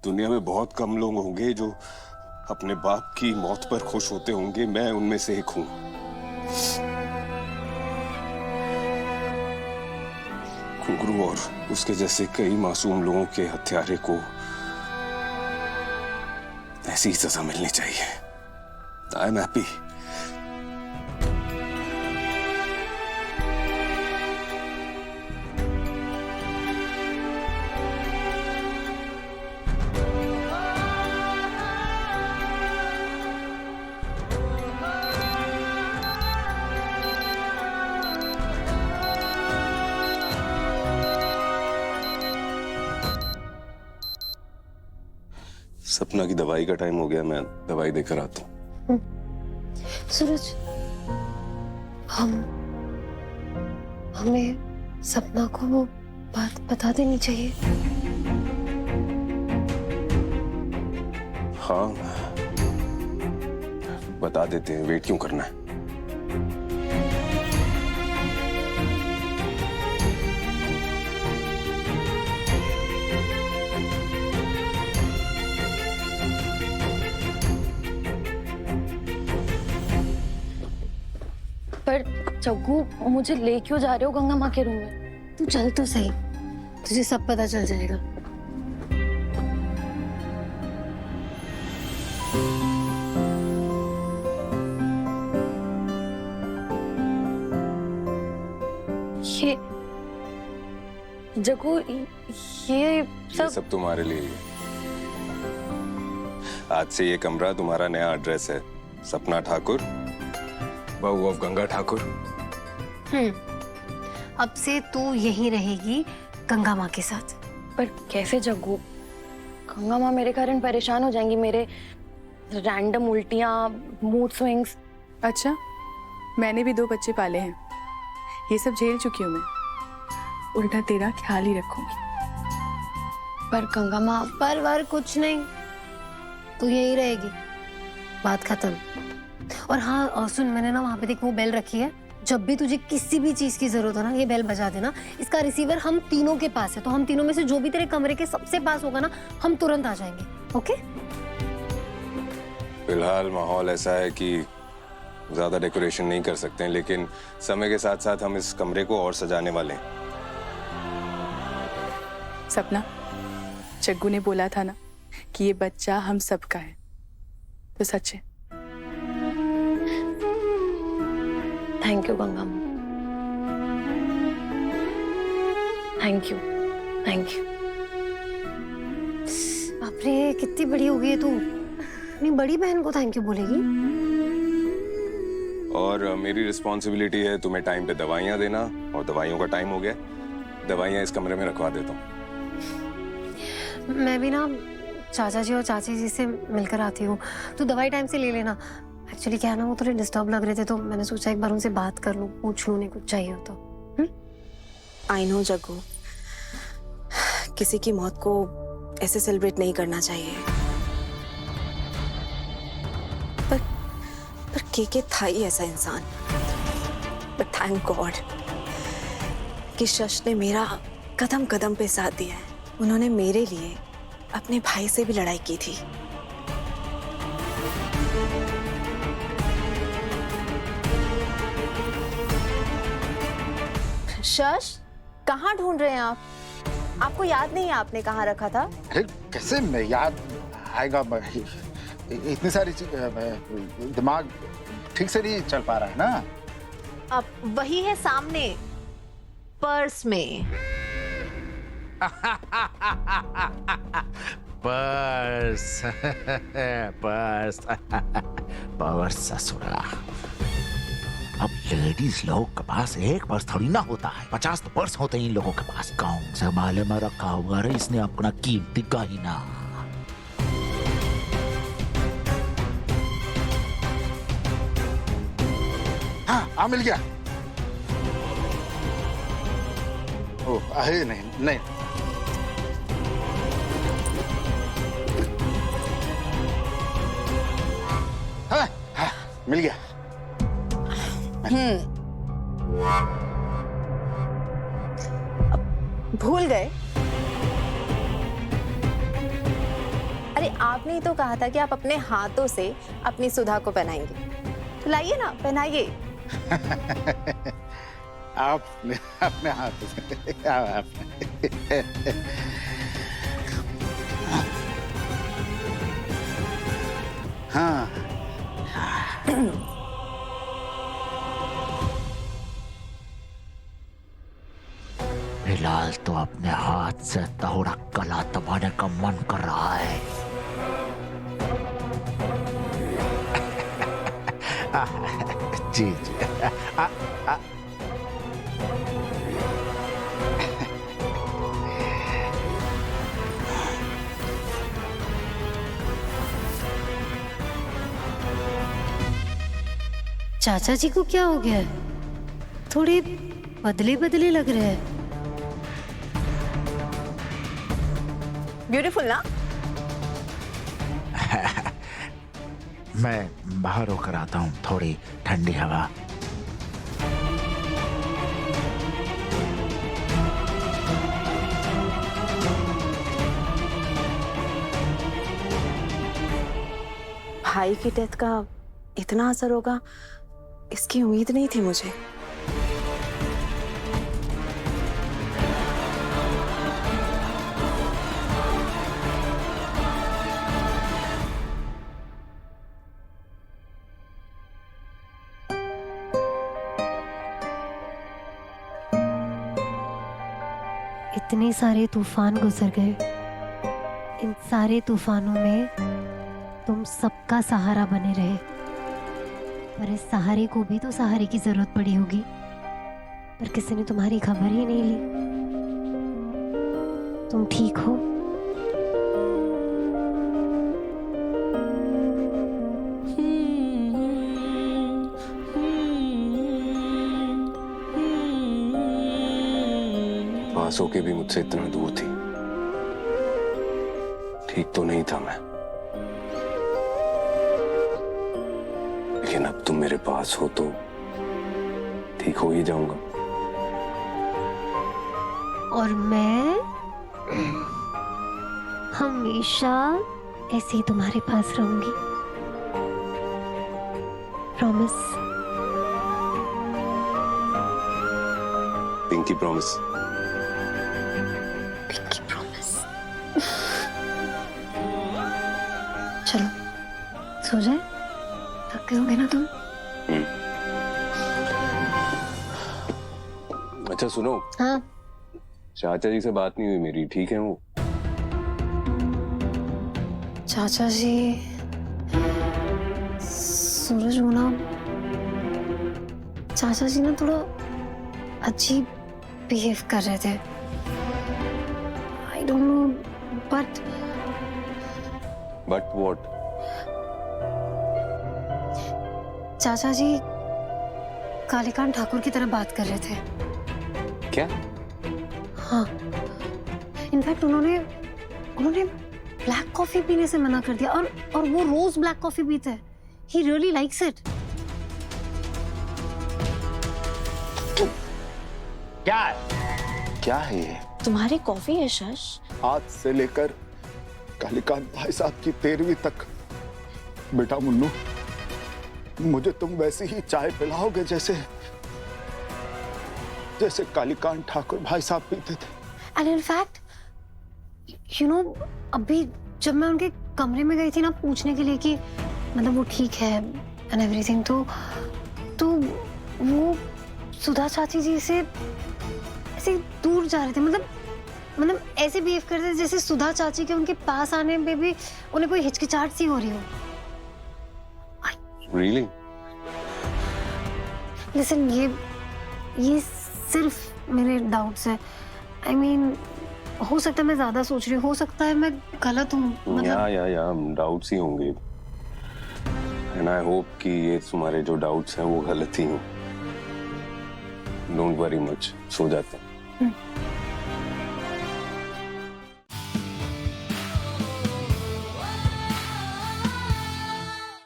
दुनिया में बहुत कम लोग होंगे जो अपने बाप की मौत पर खुश होते होंगे। मैं उनमें से एक हूं। घुंघरू और उसके जैसे कई मासूम लोगों के हत्यारे को ऐसी ही सजा मिलनी चाहिए। I am happy. सपना की दवाई का टाइम हो गया, मैं दवाई देकर आता हूँ। सूरज, हमें सपना को वो बात बता देनी चाहिए। हाँ, बता देते हैं, वेट क्यों करना है। पर जग्गू, मुझे ले क्यों जा रहे हो गंगा माँ के रूम में? तू चल तो सही, तुझे सब पता चल जाएगा। ये जग्गू, ये सब तुम्हारे लिए ही है। आज से ये कमरा तुम्हारा नया एड्रेस है। सपना ठाकुर, बहू ऑफ गंगा ठाकुर। अब से तू यहीं रहेगी गंगा माँ के साथ। पर कैसे जग्गू? गंगा माँ मेरे कारण परेशान हो जाएंगी। मेरे रैंडम उल्टियाँ, मूड स्विंग्स। अच्छा, मैंने भी 2 बच्चे पाले हैं, ये सब झेल चुकी हूँ मैं। उल्टा तेरा ख्याल ही रखूंगी। पर गंगा माँ, पर कुछ नहीं, तू यहीं रहेगी, बात खत्म। और हाँ सुन, मैंने ना वहाँ पे देख वो बेल रखी है। जब भी तुझे किसी भी चीज की जरूरत हो ना, ये बेल बजा देना। इसका रिसीवर हम तीनों के पास है, तो हम तीनों में से जो भी तेरे कमरे के सबसे पास होगा ना, हम तुरंत आ जाएंगे। ओके? फिलहाल माहौल ऐसा है कि ज्यादा डेकोरेशन नहीं कर सकते हैं, लेकिन समय के साथ साथ हम इस कमरे को और सजाने वाले हैं। सपना, जग्गू ने बोला था ना कि ये बच्चा हम सबका है, तो सच है। थैंक यू गंगा माँ, थैंक यू, थैंक यू। बाप रे, कितनी बड़ी हो गई है तू, अपनी बड़ी बहन को थैंक यू बोलेगी। और मेरी रिस्पॉन्सिबिलिटी है तुम्हें टाइम पे दवाइयाँ देना, और दवाइयों का टाइम हो गया। दवाइयाँ इस कमरे में रखवा देता हूँ। मैं भी ना चाचा जी और चाची जी से मिलकर आती हूँ, तू दवाई टाइम से ले लेना। एक्चुअली क्या है ना, वो थोड़े डिस्टर्ब लग रहे थे, तो मैंने सोचा एक बार उनसे बात कर लूँ, पूछ लूँ उन्हें कुछ चाहिए हो तो। आई नो जग्गू, किसी की मौत को ऐसे सेलिब्रेट नहीं करना चाहिए, पर के था ही ऐसा इंसान। बट थैंक गॉड कि शश ने मेरा कदम कदम पे साथ दिया है। उन्होंने मेरे लिए अपने भाई से भी लड़ाई की थी। शश, कहाँ ढूंढ रहे हैं आप? आपको याद नहीं है आपने कहाँ रखा था? अरे कैसे मैं याद आएगा, इतनी सारी दिमाग ठीक से नहीं चल पा रहा है ना। अब वही है सामने, पर्स में। पर्स पर्स पर्स ससुरा। अब लेडीज लोग के पास एक पर्स थोड़ी ना होता है, 50 तो पर्स होते हैं इन लोगों के पास। कौन से माले में रखा हुआ है इसने अपना कीमती गहीना। हाँ मिल गया। ओह अरे नहीं नहीं, हाँ हाँ मिल गया। भूल गए? अरे आपने ही तो कहा था कि आप अपने हाथों से अपनी सुधा को पहनाएंगे, तो लाइए ना, पहनाइए। आपने अपने हाथों से हाँ। फिलहाल तो अपने हाथ से तोड़ा गला दबाने का मन कर रहा है। जी जी। चाचा जी को क्या हो गया है? थोड़े बदले बदले लग रहे हैं। ब्यूटीफुल ना? मैं बाहर होकर आता हूँ, थोड़ी ठंडी हवा। भाई की डेथ का इतना असर होगा, इसकी उम्मीद नहीं थी मुझे। इतने सारे तूफान गुजर गए, इन सारे तूफानों में तुम सबका सहारा बने रहे, पर इस सहारे को भी तो सहारे की जरूरत पड़ी होगी, पर किसी ने तुम्हारी खबर ही नहीं ली। तुम ठीक हो? पास होके भी मुझसे इतना दूर थी। ठीक तो नहीं था मैं, लेकिन अब तुम मेरे पास हो तो ठीक हो ही जाऊंगा। और मैं हमेशा ऐसे ही तुम्हारे पास रहूंगी। Promise. Pinky promise. Pinky promise. चलो सो जाए, थक गए होगे ना तुम? अच्छा सुनो, हाँ। चाचा जी से बात नहीं हुई मेरी, ठीक है वो? चाचा जी, सूरज होना, चाचा जी ना थोड़ा अजीब बिहेव कर रहे थे। I don't know but what? चाचा जी कालीकांत ठाकुर की तरह बात कर रहे थे। क्या? हाँ, इनफैक्ट उन्होंने ब्लैक कॉफी पीने से मना कर दिया, और वो रोज ब्लैक कॉफी पीते हैं। He really likes it. क्या है ये? तुम्हारी कॉफी है शश? आज से लेकर कालीकांत भाई साहब की 13वीं तक बेटा मुन्नू, मुझे तुम वैसी ही चाय पिलाओगे जैसे कालीकांत ठाकुर भाई साहब पीते थे। एंड इनफैक्ट यू नो, अभी जब मैं उनके कमरे में गई थी ना पूछने के लिए कि मतलब वो ठीक है एंड एवरीथिंग, तो वो सुधा चाची जी से ऐसे दूर जा रहे थे। मतलब ऐसे बिहेव करते थे जैसे सुधा चाची के उनके पास आने में भी उन्हें कोई हिचकिचाहट सी हो रही हो। Really? लिसन, ये सिर्फ मेरे डाउट्स हैं। आई मीन, हो सकता है मैं ज्यादा सोच रही हूँ, हो सकता है मैं गलत हूँ। मतलब या डाउट्स ही होंगे, एंड आई होप कि ये तुम्हारे जो डाउट्स हैं वो गलत ही हों। डोंट वरी मच, सो जाते हैं।